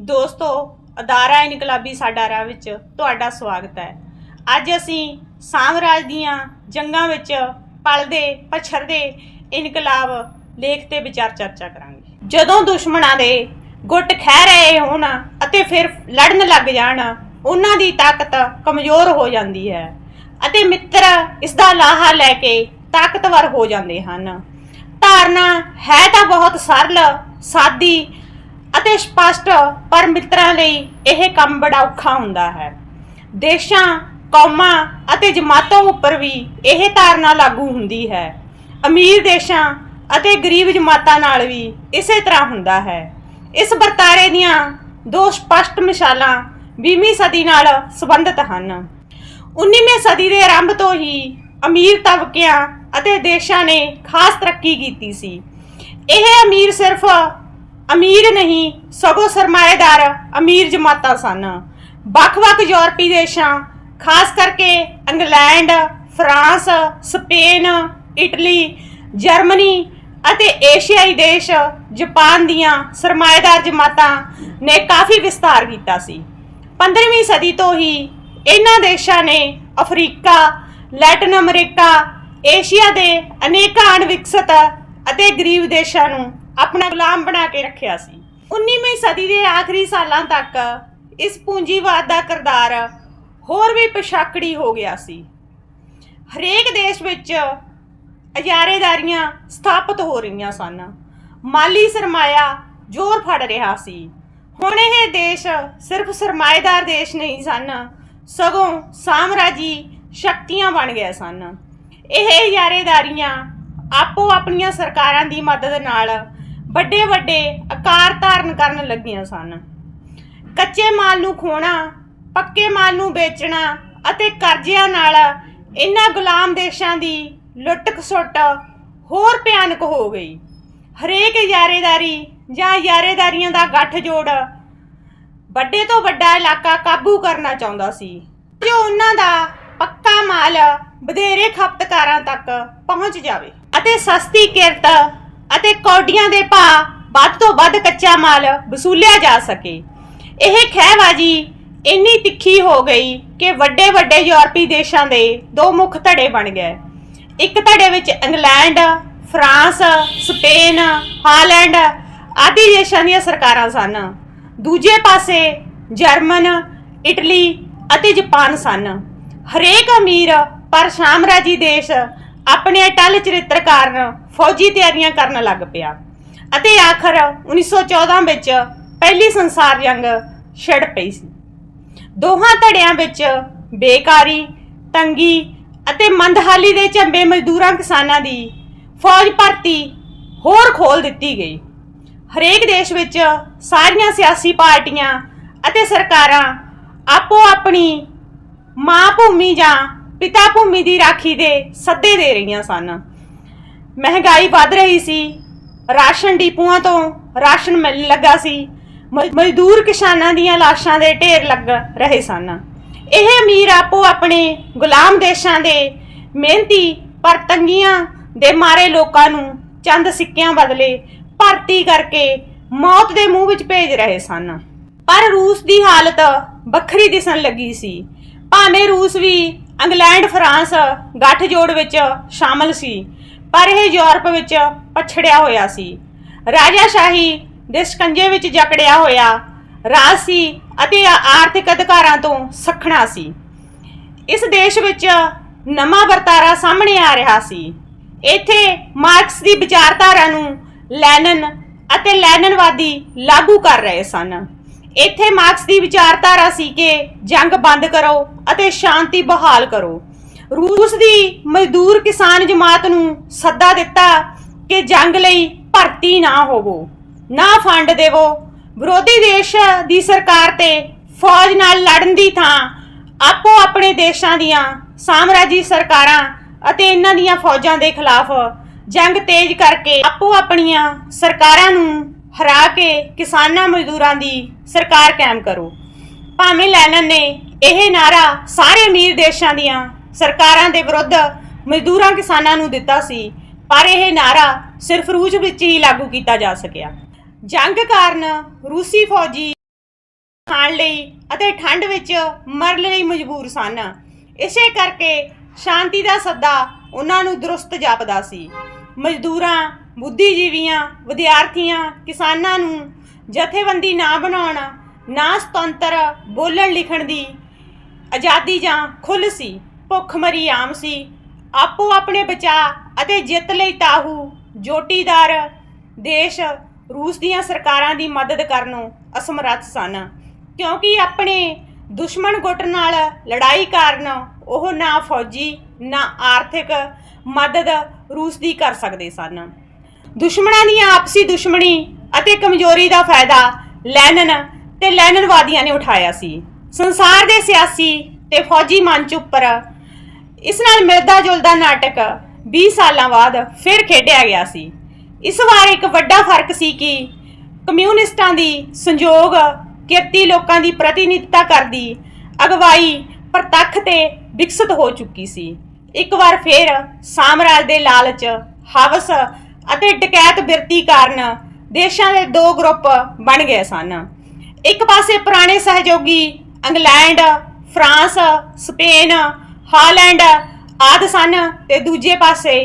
ਦੋਸਤੋ ਅਦਾਰਾ ਇਨਕਲਾਬੀ ਸਾਡਾ ਰਾਹ ਵਿੱਚ ਤੁਹਾਡਾ ਸਵਾਗਤ ਹੈ। ਅੱਜ ਅਸੀਂ ਸਾਮਰਾਜ ਦੀਆਂ ਜੰਗਾਂ ਵਿੱਚ ਪਲਦੇ ਪਛੜਦੇ ਇਨਕਲਾਬ ਲੇਖ ਤੇ ਵਿਚਾਰ ਚਰਚਾ ਕਰਾਂਗੇ। ਜਦੋਂ ਦੁਸ਼ਮਣਾਂ ਦੇ ਗੁੱਟ ਖਹਿ ਰਹੇ ਹੋਣ ਅਤੇ ਫਿਰ ਲੜਨ ਲੱਗ ਜਾਣ, ਉਹਨਾਂ ਦੀ ਤਾਕਤ ਕਮਜ਼ੋਰ ਹੋ ਜਾਂਦੀ ਹੈ ਅਤੇ ਮਿੱਤਰ ਇਸ ਦਾ ਲਾਹਾ ਲੈ ਕੇ ਤਾਕਤਵਰ ਹੋ ਜਾਂਦੇ ਹਨ। ਧਾਰਨਾ ਹੈ ਤਾਂ ਬਹੁਤ ਸਰਲ, ਸਾਦੀ ਅਤੇ ਸਪਸ਼ਟ, ਪਰ ਮਿੱਤਰਾਂ ਲਈ ਇਹ ਕੰਮ ਬੜਾ ਔਖਾ ਹੁੰਦਾ ਹੈ। ਦੇਸ਼ਾਂ, ਕੌਮਾਂ ਅਤੇ ਜਮਾਤਾਂ ਉੱਪਰ ਵੀ ਇਹ ਧਾਰਨਾ ਲਾਗੂ ਹੁੰਦੀ ਹੈ। ਅਮੀਰ ਦੇਸ਼ਾਂ ਅਤੇ ਗਰੀਬ ਜਮਾਤਾਂ ਨਾਲ ਵੀ ਇਸੇ ਤਰ੍ਹਾਂ ਹੁੰਦਾ ਹੈ। ਇਸ ਵਰਤਾਰੇ ਦੀਆਂ ਦੋ ਸਪਸ਼ਟ ਮਿਸਾਲਾਂ 20ਵੀਂ ਸਦੀ ਨਾਲ ਸੰਬੰਧਿਤ ਹਨ। 19ਵੀਂ ਸਦੀ ਦੇ ਆਰੰਭ ਤੋਂ ਹੀ ਅਮੀਰ ਤਬਕਿਆਂ ਅਤੇ ਦੇਸ਼ਾਂ ਨੇ ਖਾਸ ਤਰੱਕੀ ਕੀਤੀ ਸੀ। ਇਹ ਅਮੀਰ ਸਿਰਫ ਅਮੀਰ ਨਹੀਂ ਸਗੋਂ ਸਰਮਾਏਦਾਰ ਅਮੀਰ ਜਮਾਤਾਂ ਸਨ। ਵੱਖ-ਵੱਖ ਯੂਰਪੀ ਦੇਸ਼ਾਂ, ਖਾਸ ਕਰਕੇ England, France, Spain, Italy, Germany ਅਤੇ ਏਸ਼ੀਆਈ ਦੇਸ਼ ਜਾਪਾਨ ਦੀਆਂ ਸਰਮਾਏਦਾਰ ਜਮਾਤਾਂ ਨੇ ਕਾਫੀ ਵਿਸਤਾਰ ਕੀਤਾ ਸੀ। 15ਵੀਂ ਸਦੀ ਤੋਂ ਹੀ ਇਹਨਾਂ ਦੇਸ਼ਾਂ ਨੇ ਅਫਰੀਕਾ, ਲੈਟਿਨ ਅਮਰੀਕਾ, ਏਸ਼ੀਆ ਦੇ ਅਨੇਕਾਂ ਅਣਵਿਕਸਿਤ ਅਤੇ ਗਰੀਬ ਦੇਸ਼ਾਂ ਨੂੰ ਆਪਣਾ ਗੁਲਾਮ ਬਣਾ ਕੇ ਰੱਖਿਆ ਸੀ। 19ਵੀਂ ਸਦੀ ਦੇ ਆਖਰੀ ਸਾਲਾਂ ਤੱਕ ਇਸ ਪੂੰਜੀਵਾਦ ਦਾ ਕਿਰਦਾਰ ਹੋਰ ਵੀ ਪਛਾਕੜੀ ਹੋ ਗਿਆ ਸੀ। ਹਰੇਕ ਦੇਸ਼ ਵਿੱਚ ਇਜਾਰੇਦਾਰੀਆਂ ਸਥਾਪਿਤ ਹੋ ਰਹੀਆਂ ਸਨ। ਮਾਲੀ ਸਰਮਾਇਆ ਜ਼ੋਰ ਫੜ ਰਿਹਾ ਸੀ। ਹੁਣ ਇਹ ਦੇਸ਼ ਸਿਰਫ ਸਰਮਾਏਦਾਰ ਦੇਸ਼ ਨਹੀਂ ਸਨ, ਸਗੋਂ ਸਾਮਰਾਜੀ ਸ਼ਕਤੀਆਂ ਬਣ ਗਏ ਸਨ। ਇਹ ਇਜਾਰੇਦਾਰੀਆਂ ਆਪੋ ਆਪਣੀਆਂ ਸਰਕਾਰਾਂ ਦੀ ਮਦਦ ਨਾਲ ਵੱਡੇ ਵੱਡੇ ਆਕਾਰ ਧਾਰਨ ਕਰਨ ਲੱਗੀਆਂ ਸਨ। ਕੱਚੇ ਮਾਲ ਨੂੰ ਖੋਣਾ, ਪੱਕੇ ਮਾਲ ਨੂੰ ਵੇਚਣਾ ਅਤੇ ਕਰਜ਼ਿਆਂ ਨਾਲ ਇਹਨਾਂ ਗੁਲਾਮ ਦੇਸ਼ਾਂ ਦੀ ਲੁੱਟ ਖਸੁੱਟ ਹੋਰ ਭਿਆਨਕ ਹੋ ਗਈ। ਹਰੇਕ ਇਜਾਰੇਦਾਰੀ ਜਾਂ ਇਜਾਰੇਦਾਰੀਆਂ ਦਾ ਗੱਠਜੋੜ ਵੱਡੇ ਤੋਂ ਵੱਡਾ ਇਲਾਕਾ ਕਾਬੂ ਕਰਨਾ ਚਾਹੁੰਦਾ ਸੀ, ਜੋ ਉਹਨਾਂ ਦਾ ਪੱਕਾ ਮਾਲ ਵਧੇਰੇ ਖਪਤਕਾਰਾਂ ਤੱਕ ਪਹੁੰਚ ਜਾਵੇ ਅਤੇ ਸਸਤੀ ਕਿਰਤ ਅਤੇ ਕੌਡੀਆਂ ਦੇ ਭਾਅ ਵੱਧ ਤੋਂ ਵੱਧ ਕੱਚਾ ਮਾਲ ਵਸੂਲਿਆ ਜਾ ਸਕੇ। ਇਹ ਖਹਿਬਾਜ਼ੀ ਇੰਨੀ ਤਿੱਖੀ ਹੋ ਗਈ ਕਿ ਵੱਡੇ ਵੱਡੇ ਯੂਰਪੀ ਦੇਸ਼ਾਂ ਦੇ ਦੋ ਮੁੱਖ ਧੜੇ ਬਣ ਗਏ। ਇੱਕ ਧੜੇ ਵਿੱਚ ਇੰਗਲੈਂਡ, ਫਰਾਂਸ, ਸਪੇਨ, ਹਾਲੈਂਡ ਆਦਿ ਦੇਸ਼ਾਂ ਦੀਆਂ ਸਰਕਾਰਾਂ ਸਨ। ਦੂਜੇ ਪਾਸੇ ਜਰਮਨ, ਇਟਲੀ ਅਤੇ ਜਾਪਾਨ ਸਨ। ਹਰੇਕ ਅਮੀਰ ਪਰ ਸਾਮਰਾਜੀ ਦੇਸ਼ ਆਪਣੇ ਅਟੱਲ ਚਰਿੱਤਰ ਕਾਰਨ ਫੌਜੀ ਤਿਆਰੀਆਂ ਕਰਨ ਲੱਗ ਪਿਆ ਅਤੇ ਆਖਰ 1914 ਵਿੱਚ ਪਹਿਲੀ ਸੰਸਾਰ ਜੰਗ ਛਿੜ ਪਈ ਸੀ। ਦੋਹਾਂ ਧੜਿਆਂ ਵਿੱਚ ਬੇਕਾਰੀ, ਤੰਗੀ ਅਤੇ ਮੰਦਹਾਲੀ ਦੇ ਝੰਬੇ ਮਜ਼ਦੂਰਾਂ ਕਿਸਾਨਾਂ ਦੀ ਫੌਜ ਭਰਤੀ ਹੋਰ ਖੋਲ੍ਹ ਦਿੱਤੀ ਗਈ। ਹਰੇਕ ਦੇਸ਼ ਵਿੱਚ ਸਾਰੀਆਂ ਸਿਆਸੀ ਪਾਰਟੀਆਂ ਅਤੇ ਸਰਕਾਰਾਂ ਆਪੋ ਆਪਣੀ ਮਾਂ ਭੂਮੀ ਜਾਂ ਪਿਤਾ ਭੂਮੀ ਦੀ ਰਾਖੀ ਦੇ ਸੱਦੇ ਦੇ ਰਹੀਆਂ ਸਨ। ਮਹਿੰਗਾਈ ਵੱਧ ਰਹੀ ਸੀ। ਰਾਸ਼ਨ ਡਿਪੂਆਂ ਤੋਂ ਰਾਸ਼ਨ ਮਿਲਣ ਲੱਗਾ ਸੀ। ਮਜ਼ਦੂਰ ਕਿਸਾਨਾਂ ਦੀਆਂ ਲਾਸ਼ਾਂ ਦੇ ਢੇਰ ਲੱਗ ਰਹੇ ਸਨ। ਇਹ ਅਮੀਰ ਆਪੋ ਆਪਣੇ ਗੁਲਾਮ ਦੇਸ਼ਾਂ ਦੇ ਮਿਹਨਤੀ ਪਰ ਤੰਗੀਆਂ ਦੇ ਮਾਰੇ ਲੋਕਾਂ ਨੂੰ ਚੰਦ ਸਿੱਕਿਆਂ ਬਦਲੇ ਭਰਤੀ ਕਰਕੇ ਮੌਤ ਦੇ ਮੂੰਹ ਵਿੱਚ ਭੇਜ ਰਹੇ ਸਨ। ਪਰ ਰੂਸ ਦੀ ਹਾਲਤ ਵੱਖਰੀ ਦਿਸਣ ਲੱਗੀ ਸੀ। ਭਾਵੇਂ ਰੂਸ ਵੀ ਇੰਗਲੈਂਡ, ਫਰਾਂਸ ਗੱਠਜੋੜ ਵਿੱਚ ਸ਼ਾਮਲ ਸੀ, ਪਰ ਇਹ ਯੂਰਪ ਵਿੱਚ ਪਛੜਿਆ ਹੋਇਆ ਸੀ। ਰਾਜਾਸ਼ਾਹੀ ਦੇ ਸ਼ਿਕੰਜੇ ਵਿੱਚ ਜਕੜਿਆ ਹੋਇਆ ਰਾਜ ਸੀ ਅਤੇ ਆਰਥਿਕ ਅਧਿਕਾਰਾਂ ਤੋਂ ਸੱਖਣਾ ਸੀ। ਇਸ ਦੇਸ਼ ਵਿੱਚ ਨਵਾਂ ਵਰਤਾਰਾ ਸਾਹਮਣੇ ਆ ਰਿਹਾ ਸੀ। ਇੱਥੇ ਮਾਰਕਸ ਦੀ ਵਿਚਾਰਧਾਰਾ ਨੂੰ ਲੈਨਨ ਅਤੇ ਲੈਨਨਵਾਦੀ ਲਾਗੂ ਕਰ ਰਹੇ ਸਨ। ਇੱਥੇ ਮਾਰਕਸ ਦੀ ਵਿਚਾਰਧਾਰਾ ਸੀ ਕਿ ਜੰਗ ਬੰਦ ਕਰੋ ਅਤੇ ਸ਼ਾਂਤੀ ਬਹਾਲ ਕਰੋ। ਰੂਸ ਦੀ ਮਜ਼ਦੂਰ ਕਿਸਾਨ ਜਮਾਤ ਨੂੰ ਸੱਦਾ ਦਿੱਤਾ ਕਿ ਜੰਗ ਲਈ ਭਰਤੀ ਨਾ ਹੋਵੋ, ਨਾ ਫੰਡ ਦੇਵੋ। ਵਿਰੋਧੀ ਦੇਸ਼ ਦੀ ਸਰਕਾਰ ਤੇ ਫੌਜ ਨਾਲ ਲੜਨ ਦੀ ਥਾਂ ਆਪੋ ਆਪਣੇ ਦੇਸ਼ਾਂ ਦੀਆਂ ਸਾਮਰਾਜੀ ਸਰਕਾਰਾਂ ਅਤੇ ਇਹਨਾਂ ਦੀਆਂ ਫੌਜਾਂ ਦੇ ਖਿਲਾਫ ਜੰਗ ਤੇਜ਼ ਕਰਕੇ ਆਪੋ ਆਪਣੀਆਂ ਸਰਕਾਰਾਂ ਨੂੰ ਹਰਾ ਕੇ ਕਿਸਾਨਾਂ ਮਜ਼ਦੂਰਾਂ ਦੀ ਸਰਕਾਰ ਕਾਇਮ ਕਰੋ। ਭਾਵੇਂ ਲੈਨਨ ਨੇ ਇਹ ਨਾਰਾ ਸਾਰੇ ਅਮੀਰ ਦੇਸ਼ਾਂ ਦੀਆਂ ਸਰਕਾਰਾਂ ਦੇ ਵਿਰੁੱਧ ਮਜ਼ਦੂਰਾਂ ਕਿਸਾਨਾਂ ਨੂੰ ਦਿੱਤਾ ਸੀ, ਪਰ ਇਹ ਨਾਰਾ ਸਿਰਫ ਰੂਸ ਵਿੱਚ ਹੀ ਲਾਗੂ ਕੀਤਾ ਜਾ ਸਕਿਆ। ਜੰਗ ਕਾਰਨ ਰੂਸੀ ਫੌਜੀ ਖਾਣ ਲਈ ਅਤੇ ਠੰਡ ਵਿੱਚ ਮਰਨ ਲਈ ਮਜਬੂਰ ਸਨ। ਇਸੇ ਕਰਕੇ ਸ਼ਾਂਤੀ ਦਾ ਸੱਦਾ ਉਹਨਾਂ ਨੂੰ ਦਰੁਸਤ ਜਾਪਦਾ ਸੀ। ਮਜ਼ਦੂਰਾਂ, ਬੁੱਧੀਜੀਵੀਆਂ, ਵਿਦਿਆਰਥੀਆਂ, ਕਿਸਾਨਾਂ ਨੂੰ ਜਥੇਬੰਦੀ ਨਾ ਬਣਾਉਣ, ਨਾ ਸੁਤੰਤਰ ਬੋਲਣ ਲਿਖਣ ਦੀ ਆਜ਼ਾਦੀ ਜਾਂ ਖੁੱਲ੍ਹ ਸੀ। ਭੁੱਖਮਰੀ ਆਮ ਸੀ। ਆਪੋ ਆਪਣੇ ਬਚਾਅ ਅਤੇ ਜਿੱਤ ਲਈ ਤਾਹੂ ਜੋਟੀਦਾਰ ਦੇਸ਼ ਰੂਸ ਦੀਆਂ ਸਰਕਾਰਾਂ ਦੀ ਮਦਦ ਕਰਨੋਂ ਅਸਮਰੱਥ ਸਨ, ਕਿਉਂਕਿ ਆਪਣੇ ਦੁਸ਼ਮਣ ਗੁੱਟ ਨਾਲ ਲੜਾਈ ਕਾਰਨ ਉਹ ਨਾ ਫੌਜੀ ਨਾ ਆਰਥਿਕ ਮਦਦ ਰੂਸ ਦੀ ਕਰ ਸਕਦੇ ਸਨ। ਦੁਸ਼ਮਣਾਂ ਦੀਆਂ ਆਪਸੀ ਦੁਸ਼ਮਣੀ ਅਤੇ ਕਮਜ਼ੋਰੀ ਦਾ ਫਾਇਦਾ ਲੈਨਨ ਤੇ ਲੈਨਨਵਾਦੀਆਂ ਨੇ ਉਠਾਇਆ ਸੀ। ਸੰਸਾਰ ਦੇ ਸਿਆਸੀ ਤੇ ਫੌਜੀ ਮੰਚ ਉੱਪਰ ਇਸ ਨਾਲ ਮਿਲਦਾ ਜੁਲਦਾ ਨਾਟਕ 20 ਸਾਲਾਂ ਬਾਅਦ ਫਿਰ ਖੇਡਿਆ ਗਿਆ ਸੀ। ਇਸ ਵਾਰ ਇੱਕ ਵੱਡਾ ਫਰਕ ਸੀ ਕਿ ਕਮਿਊਨਿਸਟਾਂ ਦੀ ਸੰਯੋਗ ਕਿਰਤੀ ਲੋਕਾਂ ਦੀ ਪ੍ਰਤੀਨਿਧਤਾ ਕਰਦੀ ਅਗਵਾਈ ਪ੍ਰਤੱਖ ਤੇ ਵਿਕਸਿਤ ਹੋ ਚੁੱਕੀ ਸੀ। ਇੱਕ ਵਾਰ ਫਿਰ ਸਾਮਰਾਜ ਦੇ ਲਾਲਚ, ਹਵਸ ਅਤੇ ਡਕੈਤ ਬਿਰਤੀ ਕਾਰਨ ਦੇਸ਼ਾਂ ਦੇ ਦੋ ਗਰੁੱਪ ਬਣ ਗਏ ਸਨ। ਇੱਕ ਪਾਸੇ ਪੁਰਾਣੇ ਸਹਿਯੋਗੀ ਇੰਗਲੈਂਡ, ਫਰਾਂਸ, ਸਪੇਨ, ਹਾਲੈਂਡ ਆਦਿ ਸਨ ਤੇ ਦੂਜੇ ਪਾਸੇ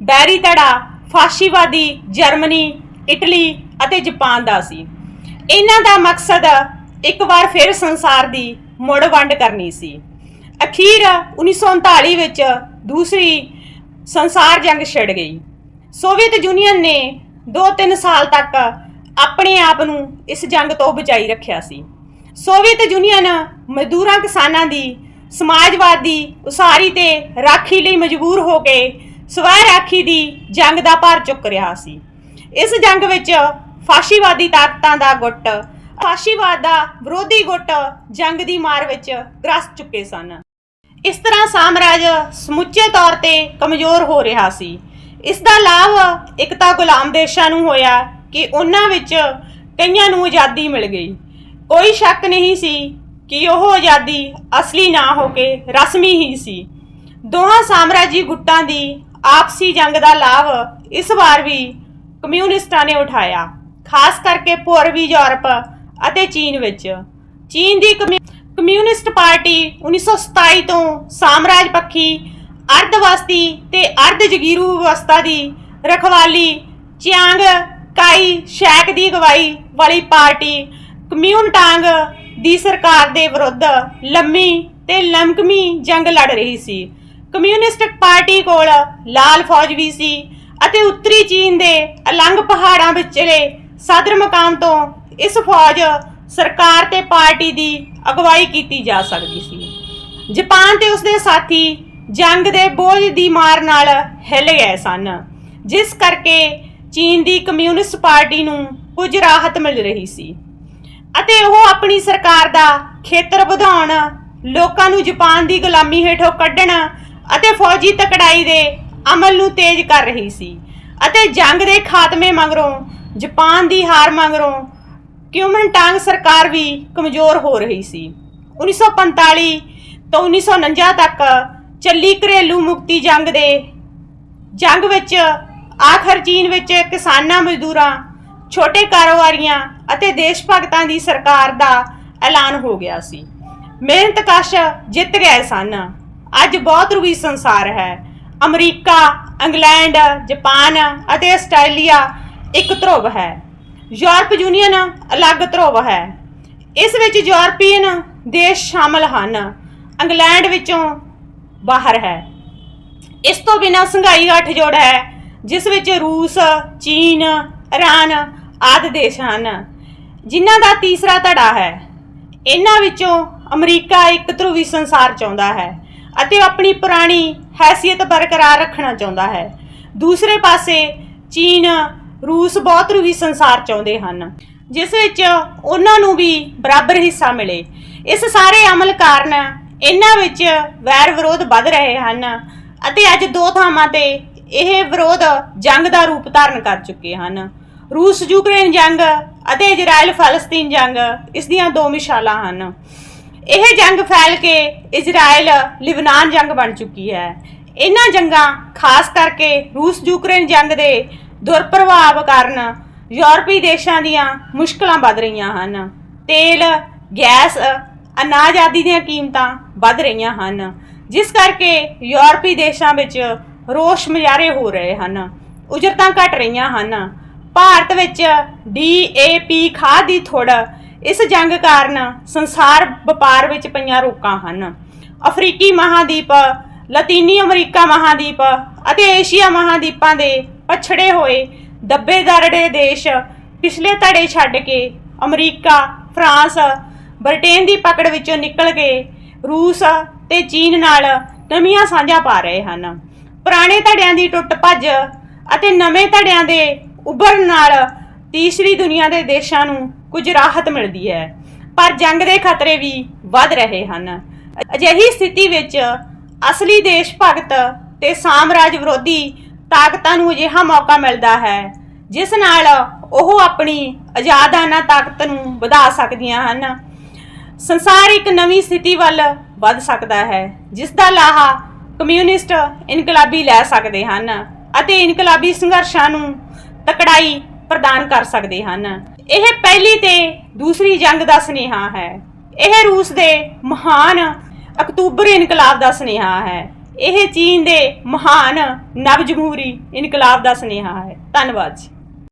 ਬੈਰੀ ਧੜਾ ਫਾਸ਼ੀਵਾਦੀ ਜਰਮਨੀ, ਇਟਲੀ ਅਤੇ ਜਾਪਾਨ ਦਾ ਸੀ। ਇਹਨਾਂ ਦਾ ਮਕਸਦ ਇੱਕ ਵਾਰ ਫਿਰ ਸੰਸਾਰ ਦੀ ਮੁੜ ਵੰਡ ਕਰਨੀ ਸੀ। ਅਖੀਰ 1939 ਵਿੱਚ ਦੂਸਰੀ ਸੰਸਾਰ ਜੰਗ ਛਿੜ ਗਈ। ਸੋਵੀਅਤ ਯੂਨੀਅਨ ਨੇ 2-3 ਸਾਲ ਤੱਕ ਆਪਣੇ ਆਪ ਨੂੰ ਇਸ ਜੰਗ ਤੋਂ ਬਚਾਈ ਰੱਖਿਆ ਸੀ। ਸੋਵੀਅਤ ਯੂਨੀਅਨ ਮਜ਼ਦੂਰਾਂ, ਕਿਸਾਨਾਂ ਦੀ ਸਮਾਜਵਾਦੀ ਉਸਾਰੀ ਤੇ ਰਾਖੀ ਲਈ ਮਜਬੂਰ ਹੋ ਕੇ ਸਵੈ ਰਾਖੀ ਦੀ ਜੰਗ ਦਾ ਭਾਰ ਚੁੱਕ ਰਿਹਾ ਸੀ। ਇਸ ਜੰਗ ਵਿੱਚ ਫਾਸ਼ੀਵਾਦੀ ਤਾਕਤਾਂ ਦਾ ਗੁੱਟ, ਫਾਸ਼ੀਵਾਦ ਦਾ ਵਿਰੋਧੀ ਗੁੱਟ ਜੰਗ ਦੀ ਮਾਰ ਵਿੱਚ ਗ੍ਰਸਤ ਚੁੱਕੇ ਸਨ। ਇਸ ਤਰ੍ਹਾਂ ਸਾਮਰਾਜ ਸਮੁੱਚੇ ਤੌਰ ਤੇ ਕਮਜ਼ੋਰ ਹੋ ਰਿਹਾ ਸੀ। ਇਸ ਦਾ ਲਾਭ ਇੱਕ ਤਾਂ ਗੁਲਾਮ ਦੇਸ਼ਾਂ ਨੂੰ ਹੋਇਆ ਕਿ ਉਹਨਾਂ ਵਿੱਚ ਕਈਆਂ ਨੂੰ ਆਜ਼ਾਦੀ ਮਿਲ ਗਈ। ਕੋਈ ਸ਼ੱਕ ਨਹੀਂ ਸੀ ਕਿ ਉਹ ਆਜ਼ਾਦੀ ਅਸਲੀ ਨਾ ਹੋ ਕੇ ਰਸਮੀ ਹੀ ਸੀ। ਦੋਹਾਂ ਸਾਮਰਾਜੀ ਗੁੱਟਾਂ ਦੀ ਆਪਸੀ ਜੰਗ ਦਾ ਲਾਭ ਇਸ ਵਾਰ ਵੀ ਕਮਿਊਨਿਸਟਾਂ ਨੇ ਉਠਾਇਆ, ਖਾਸ ਕਰਕੇ ਪੂਰਬੀ ਯੂਰਪ ਅਤੇ ਚੀਨ ਵਿੱਚ। ਚੀਨ ਦੀ ਕਮਿਊਨਿਸਟ ਪਾਰਟੀ 1927 ਤੋਂ ਸਾਮਰਾਜ ਪੱਖੀ ਅਰਧਵਸਤੀ ਤੇ ਅਰਧ ਜਗੀਰੂ ਵਿਵਸਥਾ ਦੀ ਰਖਵਾਲੀ ਚਿਆਂਗ ਕਾਈ ਸ਼ੈਕ ਦੀ ਅਗਵਾਈ ਵਾਲੀ ਪਾਰਟੀ ਕਮਿਊਨਟਾਂਗ ਦੀ ਸਰਕਾਰ ਦੇ ਵਿਰੁੱਧ ਲੰਮੀ ਤੇ ਲਮਕਮੀ ਜੰਗ ਲੜ ਰਹੀ ਸੀ। ਕਮਿਊਨਿਸਟ ਪਾਰਟੀ ਕੋਲ ਲਾਲ ਫੌਜ ਵੀ ਸੀ ਅਤੇ ਉੱਤਰੀ ਚੀਨ ਦੇ ਅਲੰਗ ਪਹਾੜਾਂ ਵਿਚਲੇ ਸਦਰ ਮਕਾਮ ਤੋਂ ਇਸ ਫੌਜ ਸਰਕਾਰ ਤੇ ਪਾਰਟੀ ਦੀ ਅਗਵਾਈ ਕੀਤੀ ਜਾ ਸਕਦੀ ਸੀ। ਜਾਪਾਨ ਤੇ ਉਸਦੇ ਸਾਥੀ ਜੰਗ ਦੇ ਬੋਝ ਦੀ ਮਾਰ ਨਾਲ ਹਿੱਲ ਗਏ ਸਨ, ਜਿਸ ਕਰਕੇ ਚੀਨ ਦੀ ਕਮਿਊਨਿਸਟ ਪਾਰਟੀ ਨੂੰ ਕੁਝ ਰਾਹਤ ਮਿਲ ਰਹੀ ਸੀ ਅਤੇ ਉਹ ਆਪਣੀ ਸਰਕਾਰ ਦਾ ਖੇਤਰ ਵਧਾਉਣ, ਲੋਕਾਂ ਨੂੰ ਜਾਪਾਨ ਦੀ ਗੁਲਾਮੀ ਹੇਠੋਂ ਕੱਢਣ ਅਤੇ ਫੌਜੀ ਤਕੜਾਈ ਦੇ ਅਮਲ ਨੂੰ ਤੇਜ਼ ਕਰ ਰਹੀ ਸੀ। ਅਤੇ ਜੰਗ ਦੇ ਖਾਤਮੇ ਮਗਰੋਂ, ਜਾਪਾਨ ਦੀ ਹਾਰ ਮਗਰੋਂ ਕਿਉਮਿਨਟਾਂਗ ਸਰਕਾਰ ਵੀ ਕਮਜ਼ੋਰ ਹੋ ਰਹੀ ਸੀ। 1945 ਤੋਂ 1949 ਤੱਕ ਚੱਲੀ ਘਰੇਲੂ ਮੁਕਤੀ ਜੰਗ ਵਿੱਚ ਆਖਰ ਚੀਨ ਵਿੱਚ ਕਿਸਾਨਾਂ, ਮਜ਼ਦੂਰਾਂ, ਛੋਟੇ ਕਾਰੋਬਾਰੀਆਂ ਅਤੇ ਦੇਸ਼ ਭਗਤਾਂ ਦੀ ਸਰਕਾਰ ਦਾ ਐਲਾਨ ਹੋ ਗਿਆ ਸੀ। ਮਿਹਨਤਕਸ਼ ਜਿੱਤ ਗਏ ਸਨ। ਅੱਜ ਬਹੁਤ ਰੂਹੀ ਸੰਸਾਰ ਹੈ। ਅਮਰੀਕਾ, ਇੰਗਲੈਂਡ, ਜਾਪਾਨ ਅਤੇ ਆਸਟ੍ਰੇਲੀਆ ਇੱਕ ਧਰੁਵ ਹੈ। ਯੂਰਪ ਯੂਨੀਅਨ ਅਲੱਗ ਧਰੁਵ ਹੈ। ਇਸ ਵਿੱਚ ਯੂਰਪੀਅਨ ਦੇਸ਼ ਸ਼ਾਮਲ ਹਨ, ਇੰਗਲੈਂਡ ਵਿੱਚੋਂ ਬਾਹਰ ਹੈ। ਇਸ ਤੋਂ ਬਿਨਾਂ ਸੰਘਾਈ ਗੱਠਜੋੜ ਹੈ, ਜਿਸ ਵਿੱਚ ਰੂਸ, ਚੀਨ, ਈਰਾਨ ਆਦਿ ਦੇਸ਼ ਹਨ, ਜਿਨ੍ਹਾਂ ਦਾ ਤੀਸਰਾ ਧੜਾ ਹੈ। ਇਹਨਾਂ ਵਿੱਚੋਂ ਅਮਰੀਕਾ ਇੱਕ ਧਰੁਵੀ ਸੰਸਾਰ ਚਾਹੁੰਦਾ ਹੈ ਅਤੇ ਆਪਣੀ ਪੁਰਾਣੀ ਹੈਸੀਅਤ ਬਰਕਰਾਰ ਰੱਖਣਾ ਚਾਹੁੰਦਾ ਹੈ। ਦੂਸਰੇ ਪਾਸੇ ਚੀਨ, ਰੂਸ ਬਹੁਤ ਧਰੁਵੀ ਸੰਸਾਰ ਚਾਹੁੰਦੇ ਹਨ, ਜਿਸ ਵਿੱਚ ਉਹਨਾਂ ਨੂੰ ਵੀ ਬਰਾਬਰ ਹਿੱਸਾ ਮਿਲੇ। ਇਸ ਸਾਰੇ ਅਮਲ ਕਾਰਨ ਇਹਨਾਂ ਵਿੱਚ ਵੈਰ ਵਿਰੋਧ ਵੱਧ ਰਹੇ ਹਨ ਅਤੇ ਅੱਜ ਦੋ ਥਾਵਾਂ ਤੇ ਇਹ ਵਿਰੋਧ ਜੰਗ ਦਾ ਰੂਪ ਧਾਰਨ ਕਰ ਚੁੱਕੇ ਹਨ। ਰੂਸ ਯੂਕਰੇਨ ਜੰਗ ਅਤੇ ਇਜ਼ਰਾਈਲ ਫਲਸਤੀਨ ਜੰਗ ਇਸ ਦੀਆਂ ਦੋ ਮਿਸਾਲਾਂ ਹਨ। ਇਹ ਜੰਗ ਫੈਲ ਕੇ ਇਜ਼ਰਾਈਲ ਲਿਬਨਾਨ ਜੰਗ ਬਣ ਚੁੱਕੀ ਹੈ। ਇਹਨਾਂ ਜੰਗਾਂ, ਖਾਸ ਕਰਕੇ ਰੂਸ ਯੂਕਰੇਨ ਜੰਗ ਦੇ ਦੁਰਪ੍ਰਭਾਵ ਕਾਰਨ ਯੂਰਪੀ ਦੇਸ਼ਾਂ ਦੀਆਂ ਮੁਸ਼ਕਲਾਂ ਵੱਧ ਰਹੀਆਂ ਹਨ। ਤੇਲ, ਗੈਸ, ਅਨਾਜ ਆਦਿ ਦੀਆਂ ਕੀਮਤਾਂ ਵੱਧ ਰਹੀਆਂ ਹਨ, ਜਿਸ ਕਰਕੇ ਯੂਰਪੀ ਦੇਸ਼ਾਂ ਵਿੱਚ ਰੋਸ ਮੁਜ਼ਾਹਰੇ ਹੋ ਰਹੇ ਹਨ। ਉਜਰਤਾਂ ਘਟ ਰਹੀਆਂ ਹਨ। ਭਾਰਤ ਵਿੱਚ DAP ਖਾਦ ਦੀ ਥੁੜ, ਇਸ ਜੰਗ ਕਾਰਨ ਸੰਸਾਰ ਵਪਾਰ ਵਿੱਚ ਪਈਆਂ ਰੋਕਾਂ ਹਨ। ਅਫਰੀਕੀ ਮਹਾਦੀਪ, ਲਾਤੀਨੀ ਅਮਰੀਕਾ ਮਹਾਦੀਪ ਅਤੇ ਏਸ਼ੀਆ ਮਹਾਦੀਪਾਂ ਦੇ ਪਛੜੇ ਹੋਏ ਦੱਬੇਦਾਰੜੇ ਦੇਸ਼ ਪਿਛਲੇ ਧੜੇ ਛੱਡ ਕੇ ਅਮਰੀਕਾ, ਫਰਾਂਸ, ਬ੍ਰਿਟੇਨ ਦੀ ਪਕੜ ਵਿੱਚੋਂ ਨਿਕਲ ਕੇ ਰੂਸ ਤੇ ਚੀਨ ਨਾਲ ਨਵੀਆਂ ਸਾਂਝਾਂ ਪਾ ਰਹੇ ਹਨ। ਪੁਰਾਣੇ ਧੜਿਆਂ ਦੀ ਟੁੱਟ ਭੱਜ ਅਤੇ ਨਵੇਂ ਧੜਿਆਂ ਦੇ ਉੱਭਰਨ ਨਾਲ ਤੀਸਰੀ ਦੁਨੀਆ ਦੇ ਦੇਸ਼ਾਂ ਨੂੰ ਕੁਝ ਰਾਹਤ ਮਿਲਦੀ ਹੈ, ਪਰ ਜੰਗ ਦੇ ਖਤਰੇ ਵੀ ਵੱਧ ਰਹੇ ਹਨ। ਅਜਿਹੀ ਸਥਿਤੀ ਵਿੱਚ ਅਸਲੀ ਦੇਸ਼ ਭਗਤ ਤੇ ਸਾਮਰਾਜ ਵਿਰੋਧੀ ਤਾਕਤਾਂ ਨੂੰ ਅਜਿਹਾ ਮੌਕਾ ਮਿਲਦਾ ਹੈ ਜਿਸ ਨਾਲ ਉਹ ਆਪਣੀ ਆਜ਼ਾਦਾਨਾ ਤਾਕਤ ਨੂੰ ਵਧਾ ਸਕਦੀਆਂ ਹਨ। ਸੰਸਾਰ ਇੱਕ ਨਵੀਂ ਸਥਿਤੀ ਵੱਲ ਵੱਧ ਸਕਦਾ ਹੈ, ਜਿਸ ਦਾ ਲਾਹਾ ਕਮਿਊਨਿਸਟ ਇਨਕਲਾਬੀ ਲੈ ਸਕਦੇ ਹਨ ਅਤੇ ਇਨਕਲਾਬੀ ਸੰਘਰਸ਼ਾਂ ਨੂੰ ਤਕੜਾਈ ਪ੍ਰਦਾਨ ਕਰ ਸਕਦੇ ਹਨ। ਇਹ ਪਹਿਲੀ ਤੇ ਦੂਸਰੀ ਜੰਗ ਦਾ ਸੁਨੇਹਾ ਹੈ। ਇਹ ਰੂਸ ਦੇ ਮਹਾਨ ਅਕਤੂਬਰ ਇਨਕਲਾਬ ਦਾ ਸੁਨੇਹਾ ਹੈ। ਇਹ ਚੀਨ ਦੇ ਮਹਾਨ ਨਵ ਜਮਹੂਰੀ ਇਨਕਲਾਬ ਦਾ ਸੁਨੇਹਾ ਹੈ। ਧੰਨਵਾਦ ਜੀ।